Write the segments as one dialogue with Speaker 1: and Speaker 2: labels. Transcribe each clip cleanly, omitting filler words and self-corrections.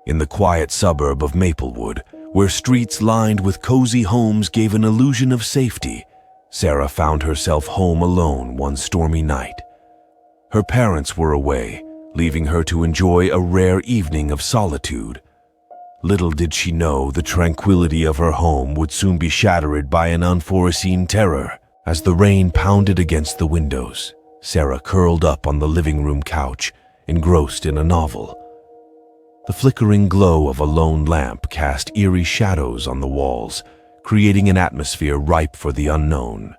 Speaker 1: In the quiet suburb of Maplewood, where streets lined with cozy homes gave an illusion of safety, Sarah found herself home alone one stormy night. Her parents were away, leaving her to enjoy a rare evening of solitude. Little did she know the tranquility of her home would soon be shattered by an unforeseen terror. As the rain pounded against the windows, Sarah curled up on the living room couch, engrossed in a novel. The flickering glow of a lone lamp cast eerie shadows on the walls, creating an atmosphere ripe for the unknown.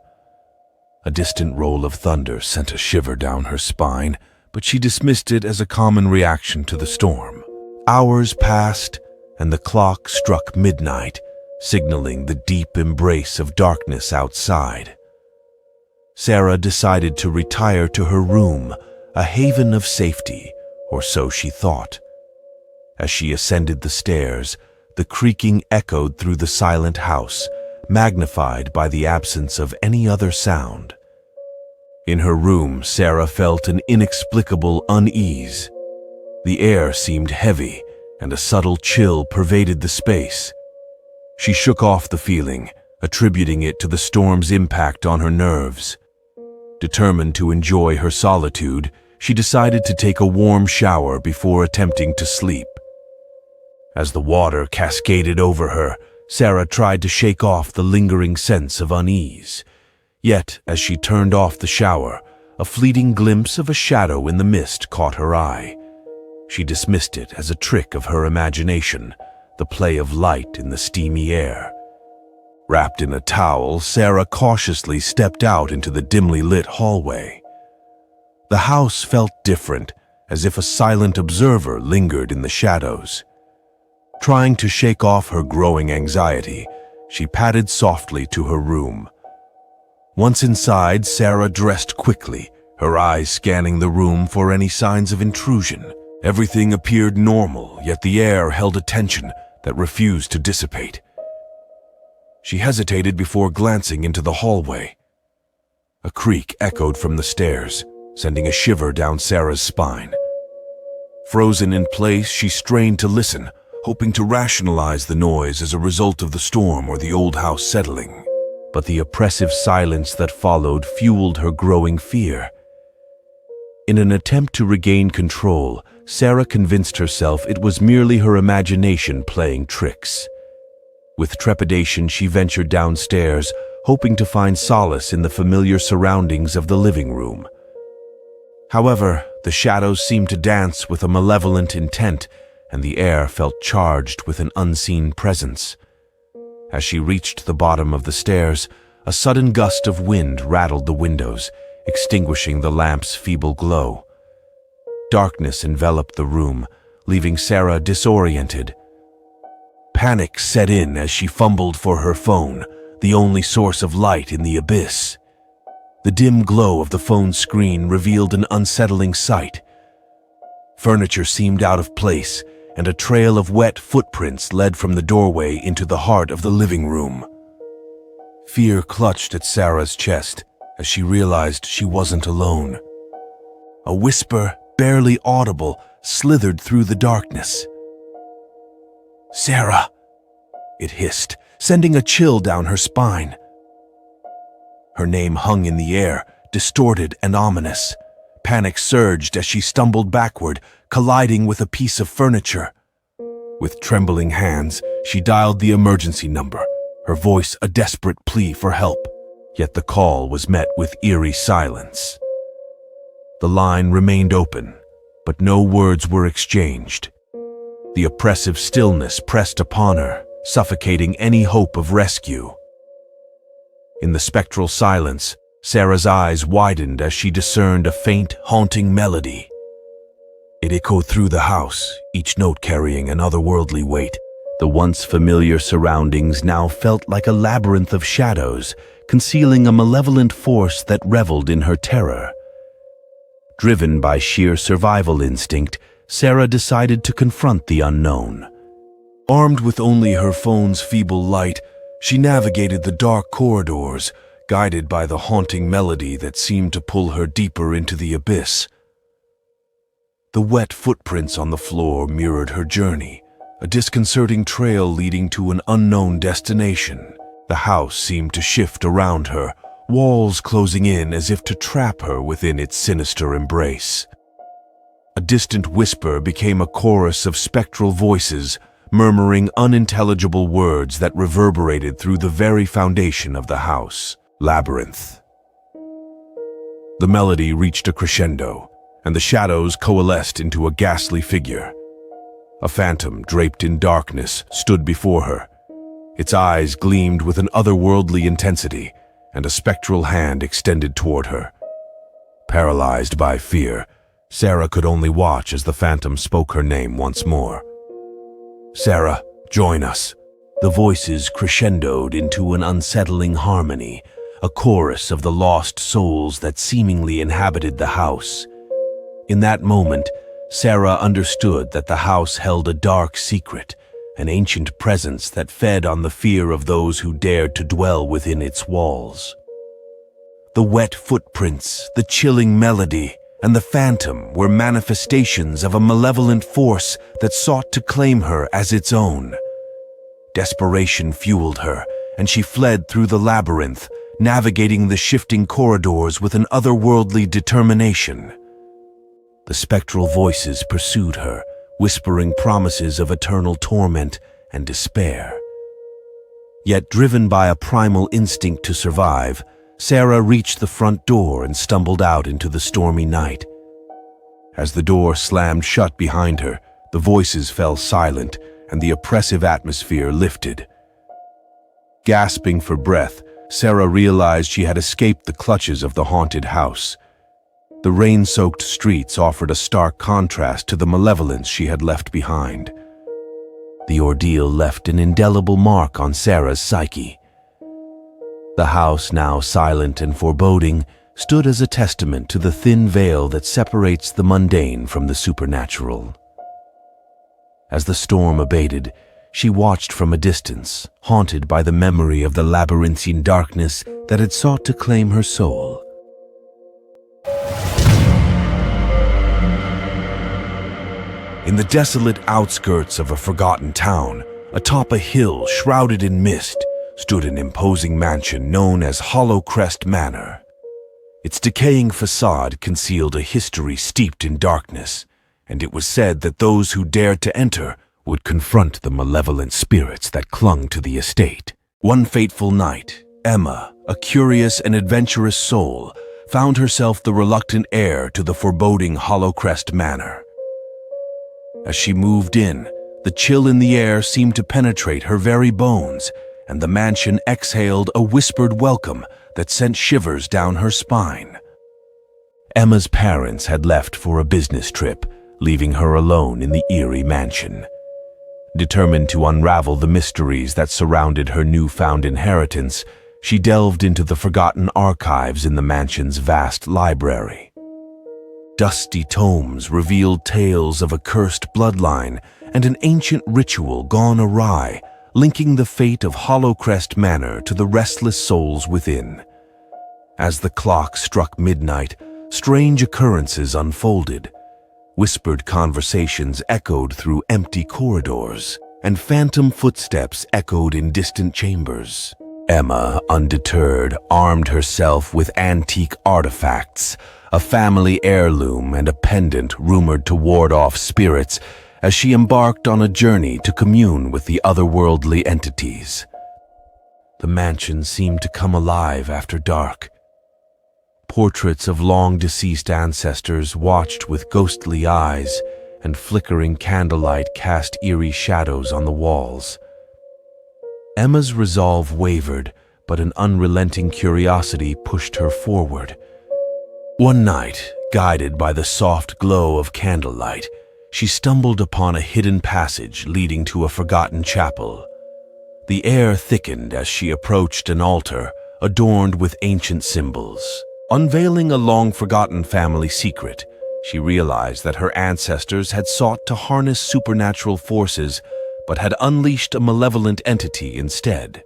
Speaker 1: A distant roll of thunder sent a shiver down her spine, but she dismissed it as a common reaction to the storm. Hours passed, and the clock struck midnight, signaling the deep embrace of darkness outside. Sarah decided to retire to her room, a haven of safety, or so she thought. As she ascended the stairs, the creaking echoed through the silent house, magnified by the absence of any other sound. In her room, Sarah felt an inexplicable unease. The air seemed heavy, and a subtle chill pervaded the space. She shook off the feeling, attributing it to the storm's impact on her nerves. Determined to enjoy her solitude, she decided to take a warm shower before attempting to sleep. As the water cascaded over her, Sarah tried to shake off the lingering sense of unease. Yet, as she turned off the shower, a fleeting glimpse of a shadow in the mist caught her eye. She dismissed it as a trick of her imagination, the play of light in the steamy air. Wrapped in a towel, Sarah cautiously stepped out into the dimly lit hallway. The house felt different, as if a silent observer lingered in the shadows. Trying to shake off her growing anxiety, she padded softly to her room. Once inside, Sarah dressed quickly, her eyes scanning the room for any signs of intrusion. Everything appeared normal, yet the air held a tension that refused to dissipate. She hesitated before glancing into the hallway. A creak echoed from the stairs, sending a shiver down Sarah's spine. Frozen in place, she strained to listen, hoping to rationalize the noise as a result of the storm or the old house settling. But the oppressive silence that followed fueled her growing fear. In an attempt to regain control, Sarah convinced herself it was merely her imagination playing tricks. With trepidation, she ventured downstairs, hoping to find solace in the familiar surroundings of the living room. However, the shadows seemed to dance with a malevolent intent, and the air felt charged with an unseen presence. As she reached the bottom of the stairs, a sudden gust of wind rattled the windows, extinguishing the lamp's feeble glow. Darkness enveloped the room, leaving Sarah disoriented. Panic set in as she fumbled for her phone, the only source of light in the abyss. The dim glow of the phone's screen revealed an unsettling sight. Furniture seemed out of place, and a trail of wet footprints led from the doorway into the heart of the living room. Fear clutched at Sarah's chest as she realized she wasn't alone. A whisper, barely audible, slithered through the darkness. "Sarah!" it hissed, sending a chill down her spine. Her name hung in the air, distorted and ominous. Panic surged as she stumbled backward, colliding with a piece of furniture. With trembling hands, she dialed the emergency number, her voice a desperate plea for help. Yet the call was met with eerie silence. The line remained open, but no words were exchanged. The oppressive stillness pressed upon her, suffocating any hope of rescue. In the spectral silence, Sarah's eyes widened as she discerned a faint, haunting melody. It echoed through the house, each note carrying an otherworldly weight. The once familiar surroundings now felt like a labyrinth of shadows, concealing a malevolent force that reveled in her terror. Driven by sheer survival instinct, Sarah decided to confront the unknown. Armed with only her phone's feeble light, she navigated the dark corridors, guided by the haunting melody that seemed to pull her deeper into the abyss. The wet footprints on the floor mirrored her journey, a disconcerting trail leading to an unknown destination. The house seemed to shift around her, walls closing in as if to trap her within its sinister embrace. A distant whisper became a chorus of spectral voices, murmuring unintelligible words that reverberated through the very foundation of the house. Labyrinth. The melody reached a crescendo, and the shadows coalesced into a ghastly figure. A phantom draped in darkness stood before her. Its eyes gleamed with an otherworldly intensity, and a spectral hand extended toward her. Paralyzed by fear, Sarah could only watch as the phantom spoke her name once more. "Sarah, join us." The voices crescendoed into an unsettling harmony, a chorus of the lost souls that seemingly inhabited the house. In that moment, Sarah understood that the house held a dark secret, an ancient presence that fed on the fear of those who dared to dwell within its walls. The wet footprints, the chilling melody, and the phantom were manifestations of a malevolent force that sought to claim her as its own. Desperation fueled her, and she fled through the labyrinth, navigating the shifting corridors with an otherworldly determination. The spectral voices pursued her, whispering promises of eternal torment and despair. Yet, driven by a primal instinct to survive, Sarah reached the front door and stumbled out into the stormy night. As the door slammed shut behind her, the voices fell silent and the oppressive atmosphere lifted. Gasping for breath, Sarah realized she had escaped the clutches of the haunted house. The rain-soaked streets offered a stark contrast to the malevolence she had left behind. The ordeal left an indelible mark on Sarah's psyche. The house, now silent and foreboding, stood as a testament to the thin veil that separates the mundane from the supernatural. As the storm abated, she watched from a distance, haunted by the memory of the labyrinthine darkness that had sought to claim her soul. In the desolate outskirts of a forgotten town, atop a hill shrouded in mist, stood an imposing mansion known as Hollowcrest Manor. Its decaying facade concealed a history steeped in darkness, and it was said that those who dared to enter would confront the malevolent spirits that clung to the estate. One fateful night, Emma, a curious and adventurous soul, found herself the reluctant heir to the foreboding Hollowcrest Manor. As she moved in, the chill in the air seemed to penetrate her very bones, and the mansion exhaled a whispered welcome that sent shivers down her spine. Emma's parents had left for a business trip, leaving her alone in the eerie mansion. Determined to unravel the mysteries that surrounded her newfound inheritance, she delved into the forgotten archives in the mansion's vast library. Dusty tomes revealed tales of a cursed bloodline and an ancient ritual gone awry, linking the fate of Hollowcrest Manor to the restless souls within. As the clock struck midnight, strange occurrences unfolded. Whispered conversations echoed through empty corridors, and phantom footsteps echoed in distant chambers. Emma, undeterred, armed herself with antique artifacts, a family heirloom and a pendant rumored to ward off spirits, as she embarked on a journey to commune with the otherworldly entities. The mansion seemed to come alive after dark. Portraits of long-deceased ancestors watched with ghostly eyes, and flickering candlelight cast eerie shadows on the walls. Emma's resolve wavered, but an unrelenting curiosity pushed her forward. One night, guided by the soft glow of candlelight, she stumbled upon a hidden passage leading to a forgotten chapel. The air thickened as she approached an altar adorned with ancient symbols. Unveiling a long-forgotten family secret, she realized that her ancestors had sought to harness supernatural forces but had unleashed a malevolent entity instead.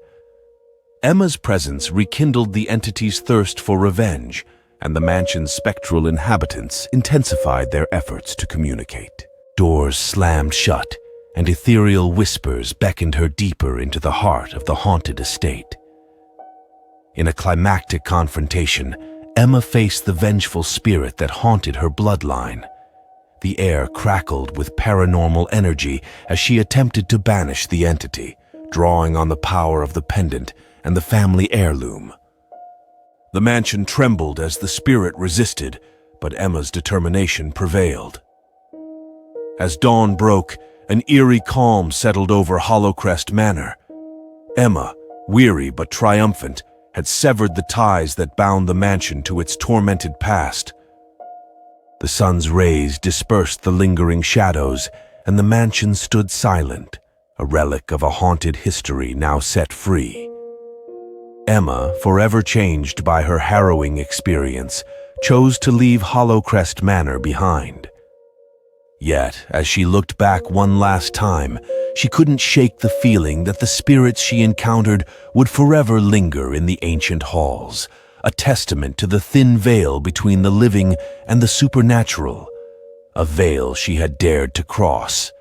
Speaker 1: Emma's presence rekindled the entity's thirst for revenge, and the mansion's spectral inhabitants intensified their efforts to communicate. Doors slammed shut, and ethereal whispers beckoned her deeper into the heart of the haunted estate. In a climactic confrontation, Emma faced the vengeful spirit that haunted her bloodline. The air crackled with paranormal energy as she attempted to banish the entity, drawing on the power of the pendant and the family heirloom. The mansion trembled as the spirit resisted, but Emma's determination prevailed. As dawn broke, an eerie calm settled over Hollowcrest Manor. Emma, weary but triumphant, had severed the ties that bound the mansion to its tormented past. The sun's rays dispersed the lingering shadows, and the mansion stood silent, a relic of a haunted history now set free. Emma, forever changed by her harrowing experience, chose to leave Hollowcrest Manor behind. Yet, as she looked back one last time, she couldn't shake the feeling that the spirits she encountered would forever linger in the ancient halls, a testament to the thin veil between the living and the supernatural, a veil she had dared to cross.